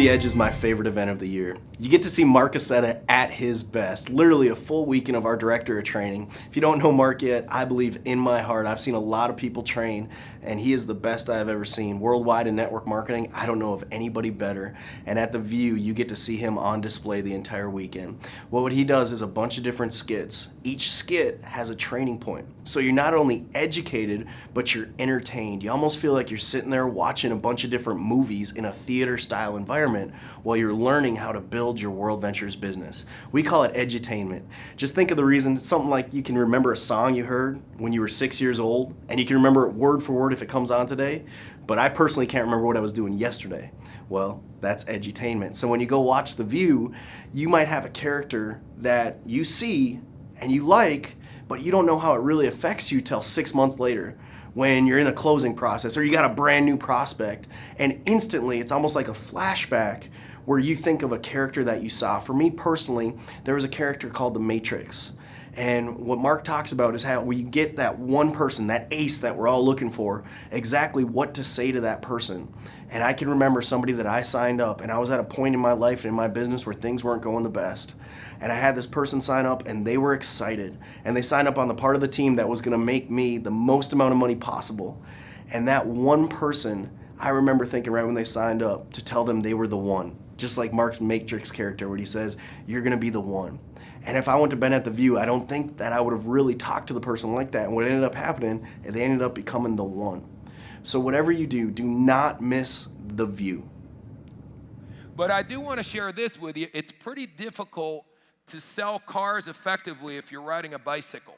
the Edge is my favorite event of the year. You get to see Mark at his best, literally a full weekend of our director of training. If you don't know Mark yet, I believe in my heart, I've seen a lot of people train, and he is the best I've ever seen. Worldwide in network marketing, I don't know of anybody better. And at The View, you get to see him on display the entire weekend. Well, what he does is a bunch of different skits. Each skit has a training point. So you're not only educated, but you're entertained. You almost feel like you're sitting there watching a bunch of different movies in a theater-style environment while you're learning how to build your WorldVentures business. We call it edutainment. Just think of the reason, it's something like you can remember a song you heard when you were 6 years old, and you can remember it word for word if it comes on today, but I personally can't remember what I was doing yesterday. Well, that's edutainment. So when you go watch The View, you might have a character that you see and you like, but you don't know how it really affects you till 6 months later, when you're in the closing process or you got a brand new prospect, and instantly it's almost like a flashback where you think of a character that you saw. For me personally, there was a character called The Matrix. And what Mark talks about is how we get that one person, that ace that we're all looking for, exactly what to say to that person. And I can remember somebody that I signed up, and I was at a point in my life and in my business where things weren't going the best. And I had this person sign up, and they were excited. And they signed up on the part of the team that was gonna make me the most amount of money possible. And that one person, I remember thinking right when they signed up to tell them they were the one. Just like Mark's Matrix character, where he says, you're gonna be the one. And if I wouldn't have been at The View, I don't think that I would have really talked to the person like that. And what ended up happening, they ended up becoming the one. So whatever you do, do not miss The View. But I do want to share this with you. It's pretty difficult to sell cars effectively if you're riding a bicycle.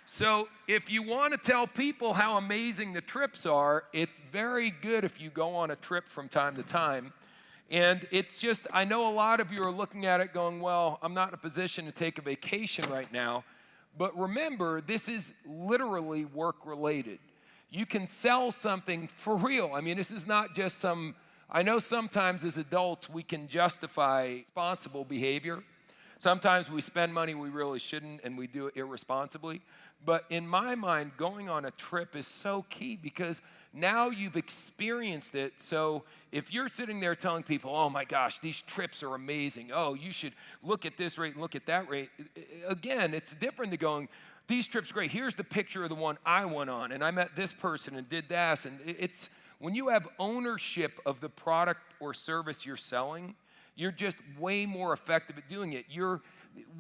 So if you want to tell people how amazing the trips are, it's very good if you go on a trip from time to time. And it's just, I know a lot of you are looking at it going, well, I'm not in a position to take a vacation right now. But remember, this is literally work-related. You can sell something for real. I mean, this is not just some, I know sometimes as adults we can justify responsible behavior. Sometimes we spend money we really shouldn't, and we do it irresponsibly. But in my mind, going on a trip is so key because now you've experienced it. So if you're sitting there telling people, oh my gosh, these trips are amazing. Oh, you should look at this rate and look at that rate. Again, it's different to going, these trips are great. Here's the picture of the one I went on, and I met this person and did that. And it's when you have ownership of the product or service you're selling, you're just way more effective at doing it.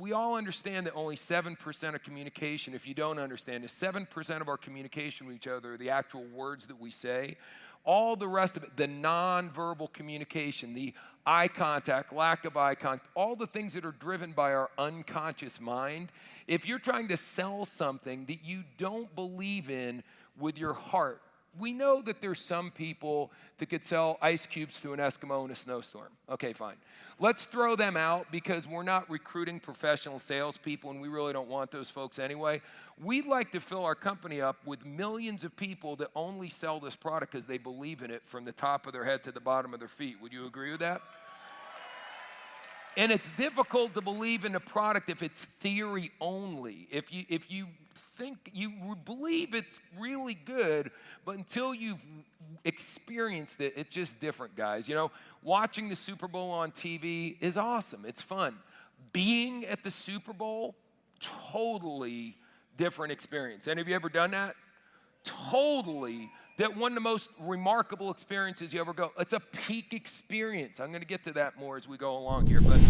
We all understand that only 7% of communication, if you don't understand, is 7% of our communication with each other, the actual words that we say. All the rest of it, the nonverbal communication, the eye contact, lack of eye contact, all the things that are driven by our unconscious mind. If you're trying to sell something that you don't believe in with your heart, we know that there's some people that could sell ice cubes to an Eskimo in a snowstorm. Okay, fine. Let's throw them out because we're not recruiting professional salespeople, and we really don't want those folks anyway. We'd like to fill our company up with millions of people that only sell this product because they believe in it from the top of their head to the bottom of their feet. Would you agree with that? And it's difficult to believe in a product if it's theory only. If you think you believe it's really good, but until you've experienced it, it's just different, guys. You know, watching the Super Bowl on TV is awesome. It's fun. Being at the Super Bowl, totally different experience. Any of you ever done that? Totally. That one of the most remarkable experiences you ever go. It's a peak experience. I'm going to get to that more as we go along here, but